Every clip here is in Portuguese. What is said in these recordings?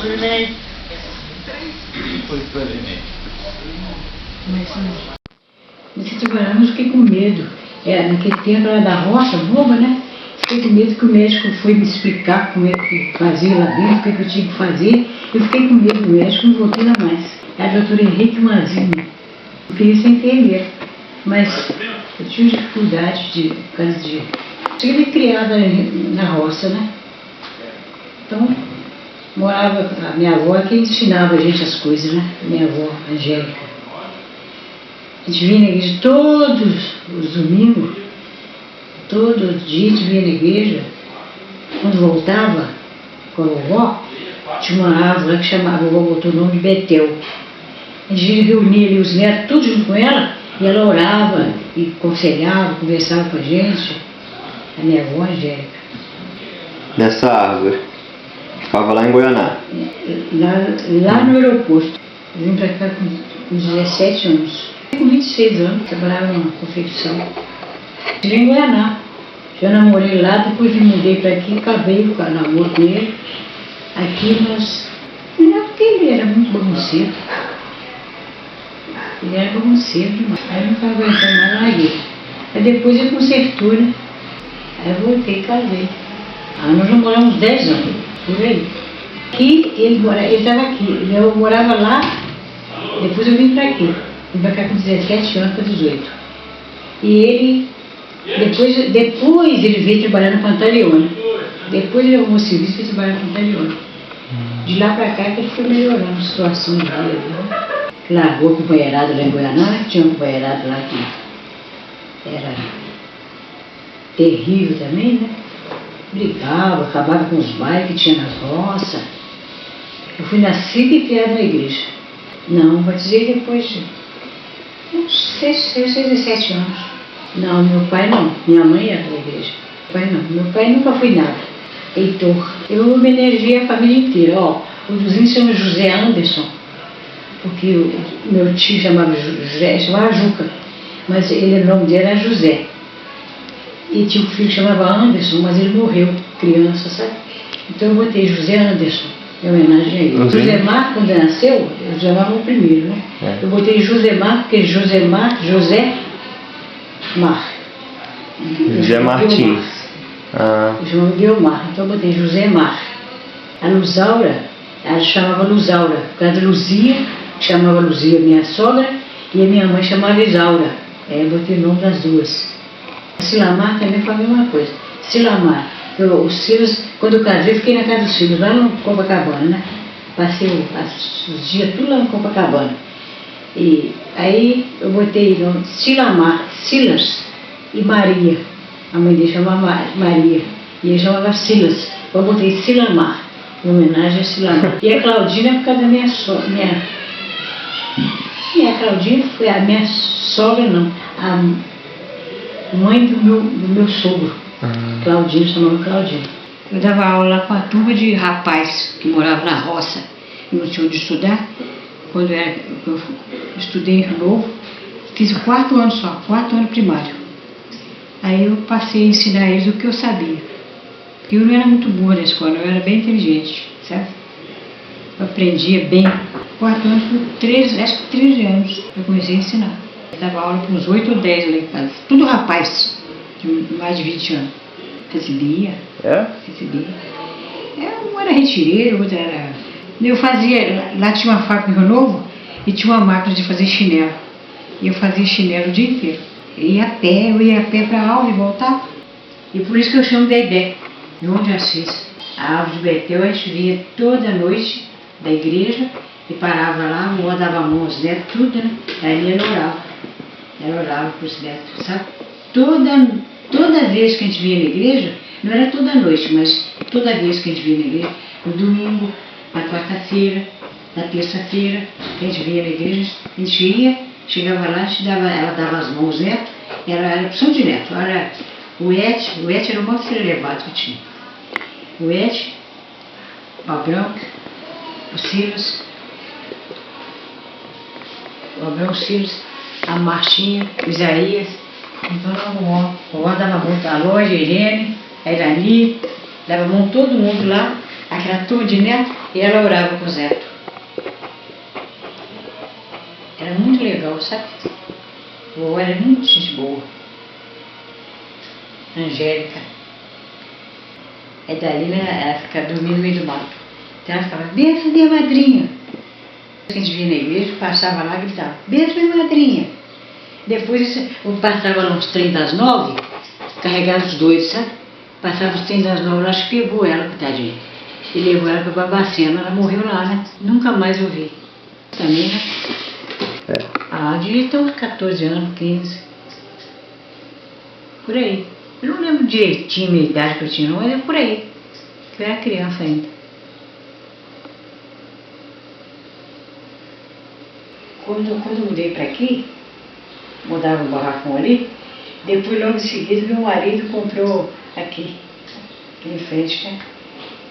Neném. Foi pra neném. Nesse trabalhando eu fiquei com medo. Naquele tempo era da roça, boba, né? Fiquei com medo que o médico foi me explicar como é que fazia lá dentro, o que eu tinha que fazer. Eu fiquei com medo do médico, não voltei lá mais. Era a doutora Henrique Manzini. Eu queria ser enfermeira, mas eu tive dificuldade por causa de... Eu fui criada na roça, né? Então, morava a minha avó que ensinava a gente as coisas, né? Minha avó, Angélica. A gente vinha na igreja todos os domingos, todo dia a gente vinha na igreja. Quando voltava com a vovó, tinha uma árvore que chamava, a vovó botou o nome de Betel. A gente reunia ali os netos, tudo junto com ela, e ela orava e aconselhava, conversava com a gente. A minha avó, Angélica. Nessa árvore? Ficava lá em Goianá? Lá no aeroporto. Eu vim pra cá com 17 anos. Com 26 anos, trabalhava numa confecção. Cheguei em Goianá. Já namorei lá, depois me mudei pra aqui, acabei com o namoro com ele. Aqui nós... Não, porque ele era muito bagunceiro. Ele era bagunceiro demais. Aí eu não estava aguentando mais, larguei. Aí depois ele consertou, né? Aí eu voltei e casei. Aí nós já moramos 10 anos, por aí. Aqui, ele estava aqui, eu morava lá, depois eu vim para aqui. Vim para cá com 17 anos para 18. E ele, depois ele veio trabalhar no Pantaleone. Depois ele arrumou serviço e veio trabalhar no Pantaleone. De lá para cá que ele foi melhorando a situação de vida, né? Largou o companheirado lá em Goianá, tinha um companheirado lá que era terrível também, né? Brigava, acabava com os bailes que tinha nas roças. Eu fui nascida e criada na igreja. Não, batizei depois de uns 6 a 7 anos. Não, meu pai não. Minha mãe era da igreja. Meu pai não. Meu pai nunca foi nada. Heitor. Eu homenageei a família inteira. Ó, o vizinho se chama José Anderson, porque o meu tio chamava José, chamava Juca, mas o nome dele era José. E tinha um filho que chamava Anderson, mas ele morreu, criança, sabe? Então eu botei José Anderson, em homenagem a ele. Uhum. José Mar, quando nasceu, eu chamava o primeiro, né? É. Eu botei José Mar, porque José Mar. José Martins. Eu chamava Guilmar, então eu botei José Mar. A Luzaura, ela chamava Luzaura, por causa de Luzia, chamava Luzia minha sogra, e a minha mãe chamava Isaura. Eu botei o nome das duas. Silamar também foi a mesma coisa. Silamar. Os Silas, quando eu casei, eu fiquei na casa dos Silas, lá no Copacabana, né? Passei os dias tudo lá no Copacabana. E aí eu botei o nome Silamar, Silas e Maria. A mãe dele chamava Maria. E ele chamava Silas. Eu botei Silamar, em homenagem a Silamar. E a Claudina por causa da minha sogra. A Claudina foi a minha sogra, não. A mãe do meu sogro. Claudina, chamava Claudina. Eu dava aula lá com a turma de rapaz que morava na roça e não tinha onde estudar. Quando eu estudei em Rio Novo, fiz o 4 ano só, 4 anos primário. Aí eu passei a ensinar eles o que eu sabia. Porque eu não era muito boa na escola, eu era bem inteligente, sabe? Eu aprendia bem. 4 anos, acho que 13 anos eu comecei a ensinar. Eu dava aula para uns 8 ou 10 lá em casa. Tudo rapaz, de mais de 20 anos. Recebia. É? Recebia. Um era retireiro, o outro era... Eu fazia... Lá tinha uma fábrica em Rio Novo e tinha uma máquina de fazer chinelo. E eu fazia chinelo o dia inteiro. Eu ia a pé para a aula e voltava. E por isso que eu chamo de Dedé, de onde eu assisto. A árvore de Betel a gente vinha toda noite da igreja e parava lá, uma dava a mão aos netos, tudo, né? Aí ela orava. Ela orava para os netos, sabe? Toda vez que a gente vinha na igreja, não era toda noite, mas toda vez que a gente vinha na igreja, no domingo, na quarta-feira, na terça-feira, que a gente vinha na igreja, a gente ia, chegava lá, ela dava as mãos aos netos, era opção de neto. Era o Et era o mais elevado que tinha. O Et, o Abrão, o Silas, a Martinha, o Isaías. Então o Juan dava mão a loja, a Irene, a Irani, dava mão todo mundo lá. aquela turma de neto, e ela orava com o Zeto. Era muito legal, sabe? Vovó era muito gente boa. Angélica. É daí, né, ela ficava dormindo no meio do mato. Então ela ficava, benção, minha madrinha. A gente vinha na igreja, passava lá e gritava, benção, minha madrinha. Depois eu passava lá uns trem das 9, carregava os dois, sabe? Passava os trem das 9 lá, acho que pegou ela, coitadinha. E levou ela para Babacena, ela morreu lá, né? Nunca mais eu vi. Também, né? Devia ter uns 14 anos, 15. Por aí. Eu não lembro direitinho a minha idade que eu tinha, não, mas é por aí. Eu era criança ainda. Quando eu mudei para aqui, mudava o barracão ali, depois logo em seguida meu marido comprou aqui em frente, né?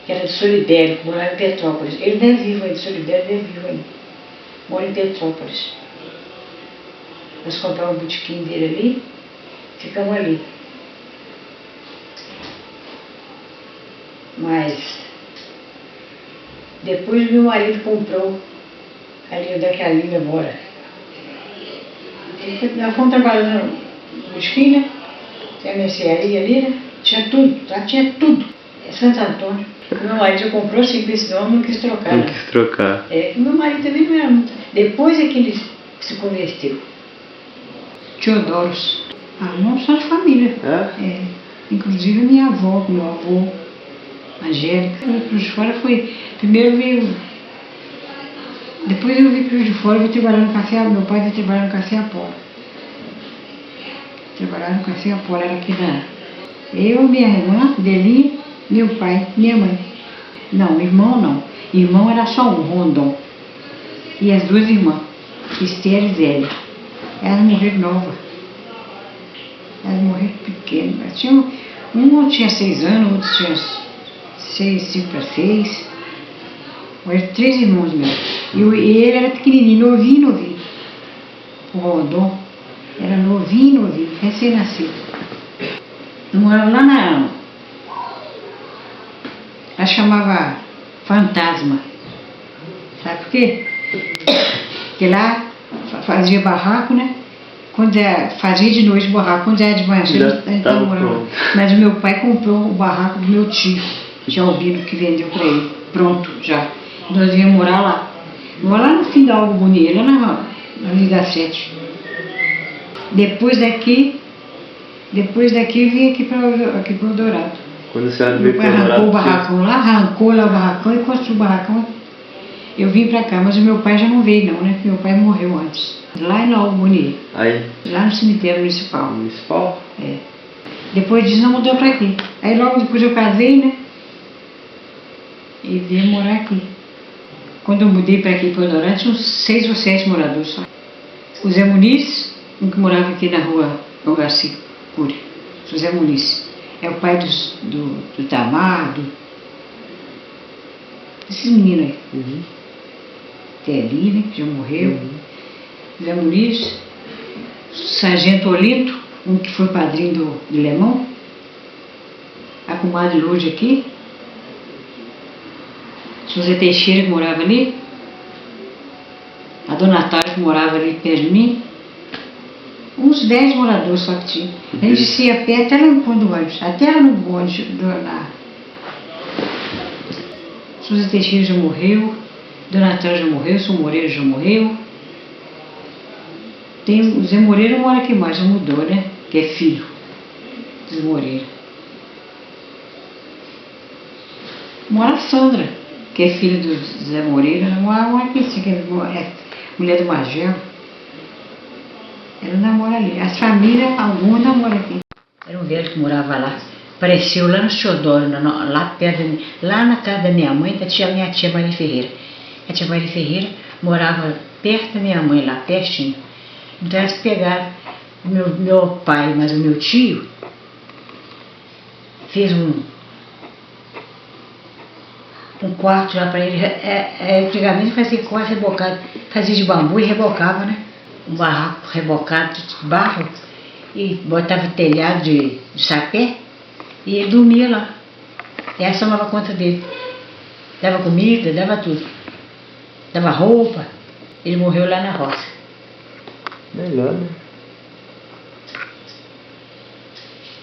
Que era de Solidério, que morava em Petrópolis. Ele não é vivo ainda, Solidério não é vivo ainda. Mora em Petrópolis. Nós compramos um botequim dele ali, ficamos ali. Mas depois meu marido comprou ali onde é que a Lília mora. Nós fomos trabalhando no botequim, né? Tem a mercearia ali, né? Tinha tudo, lá tinha tudo. É Santo Antônio. Meu marido comprou assim com esse nome, não quis trocar. Não quis trocar. É, meu marido também não era muito. Depois é que ele se converteu. Teodoros. Não só de família. É. Inclusive minha avó, meu avô, Angélica. Para de Fora foi. Primeiro veio. Depois eu vim para de Fora, eu trabalhar no Café. Meu pai veio trabalhar no Café Apolo. Trabalhar no Café Apolo, era aqui da. Eu, minha irmã, Delinha, meu pai, minha mãe. Não, irmão não. Irmão era só um, Rondon. E as duas irmãs, Esther e Zélia. Elas morreram novas. Elas morreram pequenas. Um tinha 6 anos, o outro tinha 5 para 6. Eram 3 irmãos meus. E ele era pequenininho, novinho. O Rondon era novinho, recém-nascido. Morava lá na... Ela chamava Fantasma. Sabe por quê? Porque lá fazia barraco, né? Quando fazia de noite barraco, quando era de manhã, então morava. Mas o meu pai comprou o barraco do meu tio, Albino, que vendeu para ele, pronto já. Nós íamos morar lá. Morar lá no fim da Algo Bonito, lá na Liga 7. Depois daqui eu vim aqui para o Dourado. Quando a senhora Meu veio pai para arrancou o barracão lá, arrancou lá o barracão e construiu o barracão. Eu vim pra cá, mas o meu pai já não veio não, né? Meu pai morreu antes. Lá em Algo Bonito. Aí? Lá no cemitério municipal. Municipal? É. Depois disso, não mudou pra aqui. Aí logo depois eu casei, né? E vim morar aqui. Quando eu mudei pra aqui, para o Dourado, tinha uns 6 ou 7 moradores só. O Zé Muniz, um que morava aqui na rua João Garcia Cury. O Zé Muniz. É o pai do Tamar, desses meninos aí. Uhum. Telinha, né, que já morreu. Zé Muniz, Sargento Olinto, um que foi padrinho do Lemão. A comadre Lourdes aqui. José Teixeira, que morava ali. A Dona Natália, que morava ali perto de mim. Uns 10 moradores só que tinha. A gente ia a pé até lá no ponto do ônibus, até lá no bonde. José Teixeira já morreu, Dona Natália já morreu, São Moreira já morreu. O Zé Moreira mora aqui mais, já mudou, né? Que é filho do Zé Moreira. Mora a Sandra, que é filha do Zé Moreira, mora aqui, que é mulher do Magelo. Ela namora ali. As famílias, algumas namoram aqui. Era um velho que morava lá. Apareceu lá no Teodoro, lá perto, lá na casa da minha mãe, minha tia Maria Ferreira. A tia Maria Ferreira morava perto da minha mãe, lá pertinho. Então elas pegaram meu pai, mas o meu tio fez um quarto lá para ele. Antigamente fazia quarto rebocado, fazia de bambu e rebocava, né? Um barraco rebocado de barro e botava telhado de sapé e ele dormia lá. Essa tomava conta dele. Dava comida, dava tudo. Dava roupa. Ele morreu lá na roça. Melhor, né?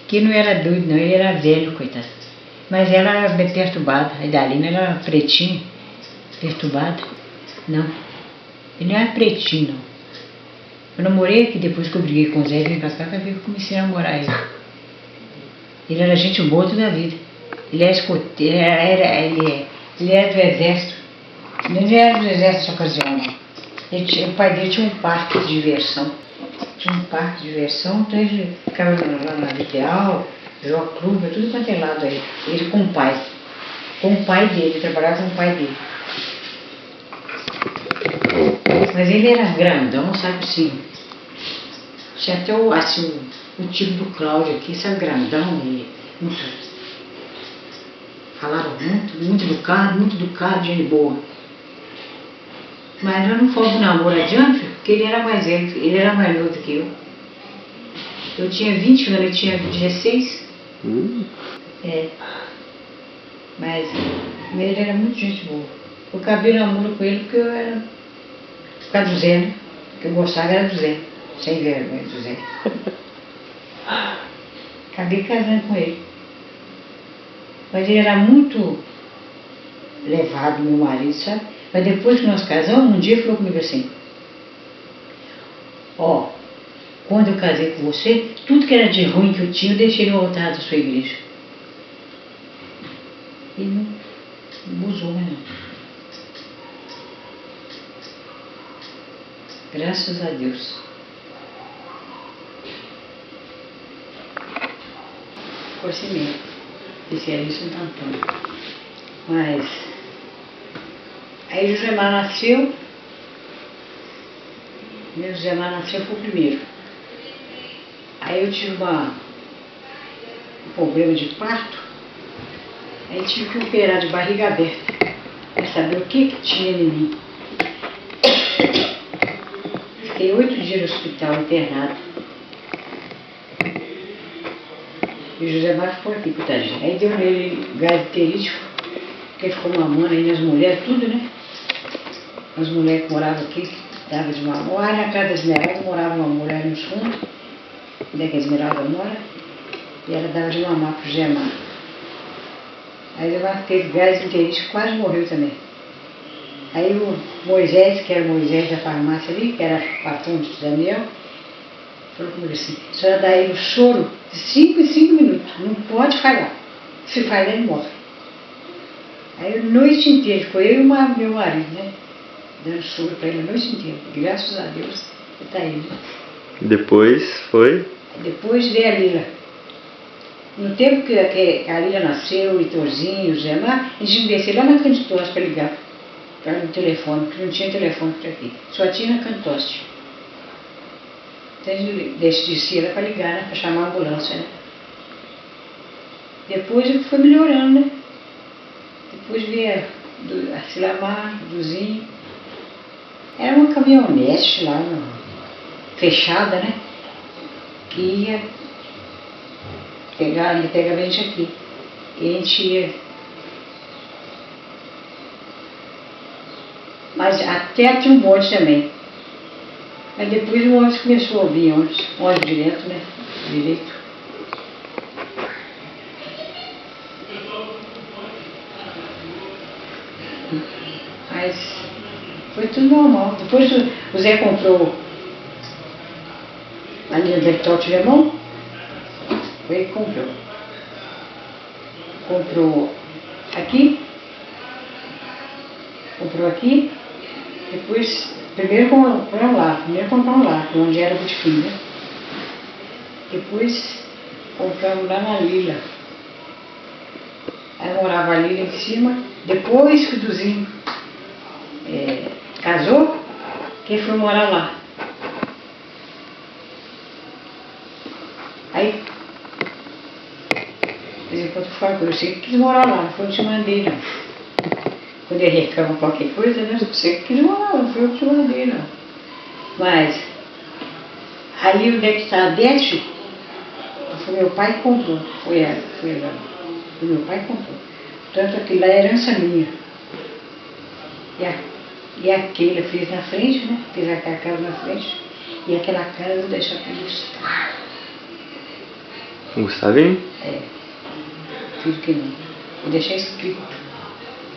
Que não era doido, não, ele era velho, coitado. Mas ela era bem perturbada. A Idalina era pretinha, perturbada. Não, ele não era pretinho, não. Eu namorei aqui depois que eu briguei com o Zé, vim pra cá, que eu comecei a namorar ele. Ele era gente boa toda a vida. Ele era escoteiro, ele era do exército. Ele era do exército nessa ocasião, não. O pai dele tinha um parque de diversão. Tinha um parque de diversão, então ele ficava lá na Ideal, Jogo Clube, tudo quanto é lado aí. Ele com o pai. Com o pai dele, trabalhava com o pai dele. Mas ele era grandão, sabe assim. Tinha até o tipo do Cláudio aqui, sabe, grandão e muito. Falaram muito educado, gente boa. Mas nós não fomos namoro adiante, porque ele era mais velho, ele era mais novo do que eu. Eu tinha 20 anos, ele tinha 16. É. Mas ele era muito gente boa. Eu acabei namoro com ele porque eu era. Por causa do Zé, né? Que eu gostava era do Zé. Sem vergonha do Zé. Acabei casando com ele. Mas ele era muito levado, meu marido, sabe? Mas depois que nós casamos, um dia ele falou comigo assim: ó, quando eu casei com você, tudo que era de ruim que eu tinha, eu deixei no altar da sua igreja. E não abusou, né? Graças a Deus. Ficou assim mesmo. Esse é isso, Santo Antônio. Mas aí José Mar nasceu. Meu José Mar nasceu foi o primeiro. Aí eu tive um problema de parto. Aí tive que operar de barriga aberta para saber o que tinha em mim. Fiquei 8 dias no hospital internado. E o José Mar ficou aqui, coitadinho. Aí deu nele gás enterítico, porque ele ficou mamando aí nas mulheres, tudo, né? As mulheres que moravam aqui, dava de mamar. Lá na casa da Esmeralda morava uma mulher nos fundos, onde é que a Esmeralda mora, e ela dava de mamar pro José Mar. Aí o José Mar teve gás enterítico, quase morreu também. Aí o Moisés, que era o Moisés da farmácia ali, que era patrão do Daniel, falou comigo assim: a senhora dá ele o soro de 5 em 5 minutos, não pode falhar. Se falhar, ele morre. Aí a noite inteira, ficou eu e meu marido, né? Dando soro para ele a noite inteira. Graças a Deus, ele está aí. Depois foi? Depois veio a Lila. No tempo que a Lila nasceu, o Itorzinho, o Zé Mar, a gente desceu lá na Cantoste para ligar para o telefone, porque não tinha telefone por aqui. Só tinha na Cantoste. Então a gente descia lá para ligar, né? Para chamar a ambulância, né? Depois foi melhorando, né? Depois veio a Silamar, Duzinho. Era uma caminhonete lá, fechada, né? Que ia pegar a gente aqui. E a gente ia. Mas até tinha um bonde também. Aí depois o ônibus começou a vir, ônibus direto, né? Direito. Mas foi tudo normal. Depois o Zé comprou a linha do Bertolte Lemon. Foi ele que comprou. Comprou aqui. Comprou aqui. Depois, primeiro comprou lá. Primeiro compramos lá, onde era o botequim, né? Depois compramos lá na Lila. Aí morava a Lila em cima. Depois que o Duzinho casou, quem foi morar lá? Aí, por exemplo, eu falo com você que quis morar lá, não foi eu que te mandei, não. Quando ele reclama qualquer coisa, né? Você que quis morar lá, não foi eu que te mandei, não. Mas, aí onde é que está a Dete? Foi meu pai que comprou, foi ela, foi meu pai que comprou. Tanto que lá é herança minha. E a Keila fez na frente, né? Fez aquela casa na frente. E aquela casa eu vou deixar para o Gustavo. O Gustavinho? É. Filho que não. Vou deixar escrito.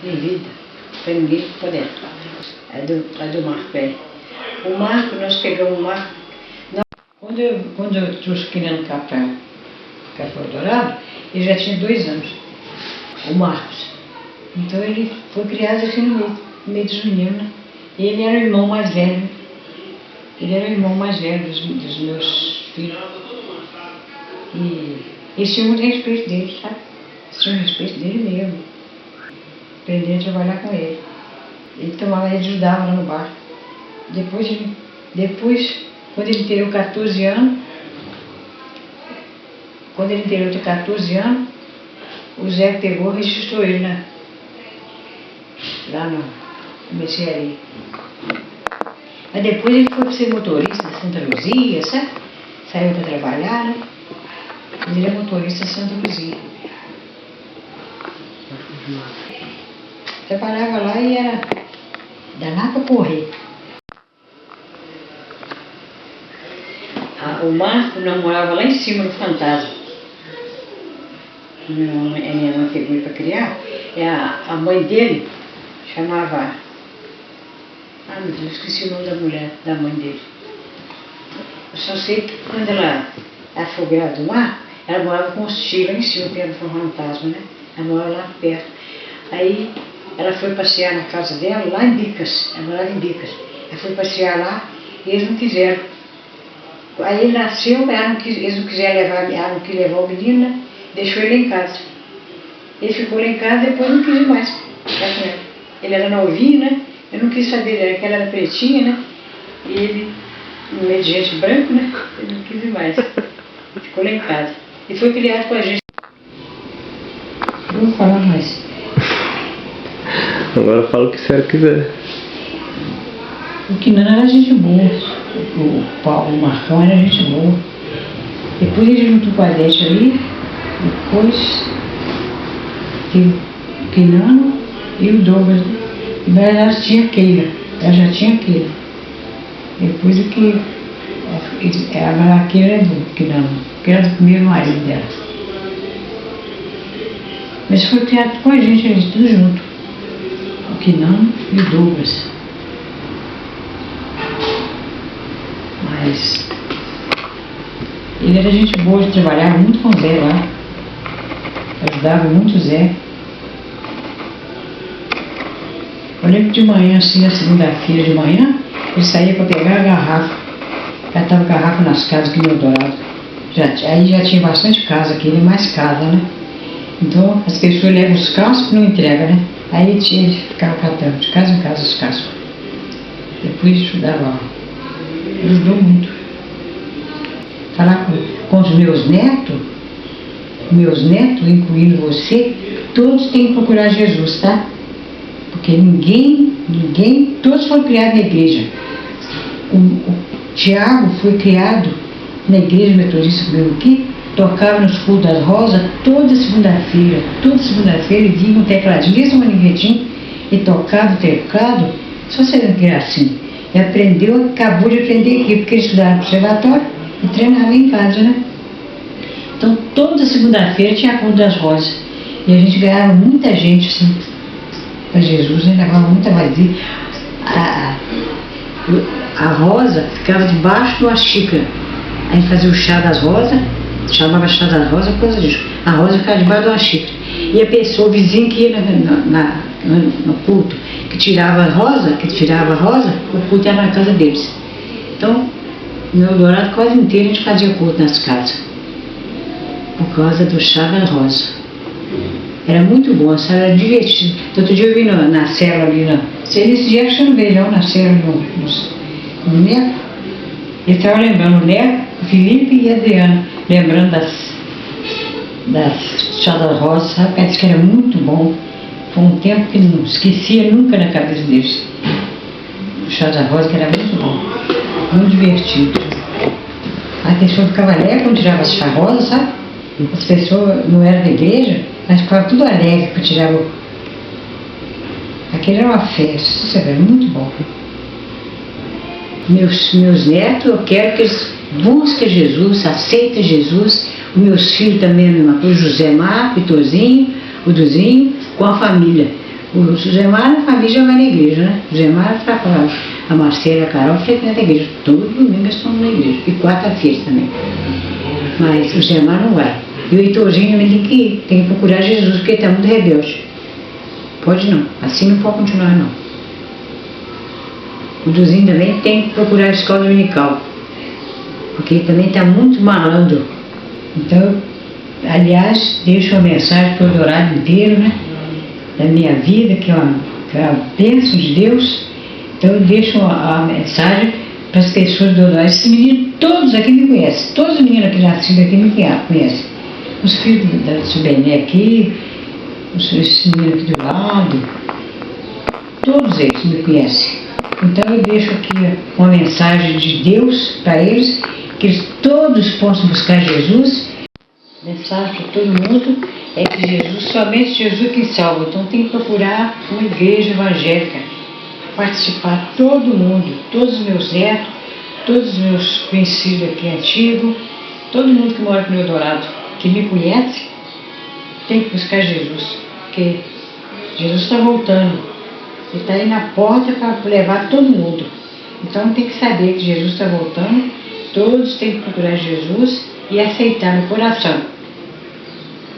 Em vida. Para ninguém poder. É do Marco, é. O Marco, nós pegamos o Marco. Quando eu trouxe criando cá para Café Dourado, ele já tinha 2 anos. O Marcos. Então ele foi criado assim no meio dos meninos, né? E ele era o irmão mais velho. Ele era o irmão mais velho dos meus filhos. E eles tinham muito respeito dele, sabe? Eles tinham respeito dele mesmo. Aprendi a trabalhar com ele. Ele ajudava lá no bar. Depois, quando ele teve 14 anos, o Zé pegou e registrou ele, né? Lá no mercearia. Mas depois ele foi ser motorista de Santa Luzia, sabe? Saiu para trabalhar, né? Mas ele é motorista de Santa Luzia. Trabalhava lá e era danar para correr. O Marco namorava lá em cima no Fantasma. Minha mãe pegou ele para criar. A mãe dele chamava... Ah, meu Deus, esqueci o nome da mulher, da mãe dele. Eu só sei que quando ela foi grávida do Marco, ela morava com os tios lá em cima, perto do Fantasma, né? Ela morava lá perto. Aí ela foi passear na casa dela, lá em Bicas. Ela morava em Bicas. Ela foi passear lá e eles não quiseram. Aí ele nasceu, eles não quiseram ela não quis levar o menino, né? Deixou ele em casa. Ele ficou lá em casa e depois não quis ir mais ficar com ela. Ele era novinho, né? Eu não quis saber dela, que ela era pretinha, né? E ele, no meio de gente branco, né? Ele não quis ir mais. Ficou lá em casa. E foi criado com a gente. Não vou falar mais. Agora fala o que a senhora quiser. O Quinano era gente boa. O Paulo, o Marcão era gente boa. Depois ele juntou com a Adete ali. Depois teve o Quinano e o Douglas. Mas ela já tinha Keila. Depois o que... A Keila é do Quinano. Que era do primeiro marido dela. Mas foi criado com a gente, eles tudo junto. O Quinano e o Douglas. Mas ele era gente boa, de trabalhava muito com o Zé lá. Ajudava muito o Zé. Eu lembro de manhã, assim, na segunda-feira de manhã, ele saía para pegar a garrafa. Catava garrafa nas casas aqui no Eldorado. Aí já tinha bastante casa aqui, mais casa, né? Então as pessoas levam os cascos e não entregam, né? Aí ele ficava catando de casa em casa os cascos. Depois estudava lá. Ajudou muito. Falar com os meus netos, incluindo você, todos têm que procurar Jesus, tá? Porque ninguém, todos foram criados na igreja. O Tiago foi criado na igreja metodista comigo aqui, tocava nos cultos das rosas toda segunda-feira ele vinha com um tecladinho, mesmo um maniguetinho, e tocava o teclado, só você não quer assim. E acabou de aprender aqui, porque ele estudava no observatório e treinava em casa, né? Então toda segunda-feira tinha a culto das rosas. E a gente ganhava muita gente, assim, para Jesus, né? Levava muita vazia. A rosa ficava debaixo de uma xícara. A gente fazia o chá das rosas, chamava chá das rosas, coisa disso. A rosa ficava debaixo de uma xícara. E a pessoa, o vizinho que ia no culto, que tirava a rosa, o culto era na casa deles. Então, no Eldorado quase inteiro a gente fazia culto nas casas. Por causa do chá da rosa. Era muito bom, era divertido. Outro dia eu vi na célula ali, nesse dia acho que eu não veio não, na célula no Neco. Ele estava lembrando o Neco, o Felipe e a Adriana, lembrando das chá da rosa, sabe? Ele disse que era muito bom. Foi um tempo que não esquecia nunca na cabeça deles. O chá da rosa que era muito bom, muito divertido. A pessoa ficava alegre quando tirava as chá rosa, sabe? As pessoas não eram da igreja, mas ficavam tudo alegre quando tirava Aquilo era uma festa, era muito bom. Meus netos, eu quero que eles busquem Jesus, aceitem Jesus. Os meus filhos também, a mesma coisa, o José Mar, o Vitorzinho, o Duzinho, com a família. O José Mar, a família já vai na igreja, né? O José Mar está com a Marcela e a Carol, frequentam a igreja. Todo domingo eles estão na igreja. E quarta-feira também. Mas o José Mar não vai. E o Heitorzinho também tem que procurar Jesus, porque ele está muito rebelde. Pode não, assim não pode continuar não. O Duzinho também tem que procurar a escola dominical, porque ele também está muito malandro. Então, aliás, deixo uma mensagem para o Eldorado inteiro, né? Da minha vida, que é uma bênção de Deus. Então eu deixo a mensagem para as pessoas do Eldorado. Esses meninos todos aqui me conhecem, todos os meninos aqui nascidos aqui me conhecem. Os filhos da Subené aqui, esses meninos aqui do lado, todos eles me conhecem. Então eu deixo aqui uma mensagem de Deus para eles, que eles todos possam buscar Jesus. A mensagem para todo mundo é que Jesus, somente Jesus que salva. Então tem que procurar uma igreja evangélica, participar todo mundo, todos os meus netos, todos os meus conhecidos aqui antigos, todo mundo que mora aqui no Eldorado, que me conhece, tem que buscar Jesus, porque Jesus está voltando, ele está aí na porta para levar todo mundo. Então tem que saber que Jesus está voltando, todos têm que procurar Jesus e aceitar no coração,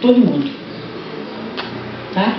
todo mundo, tá?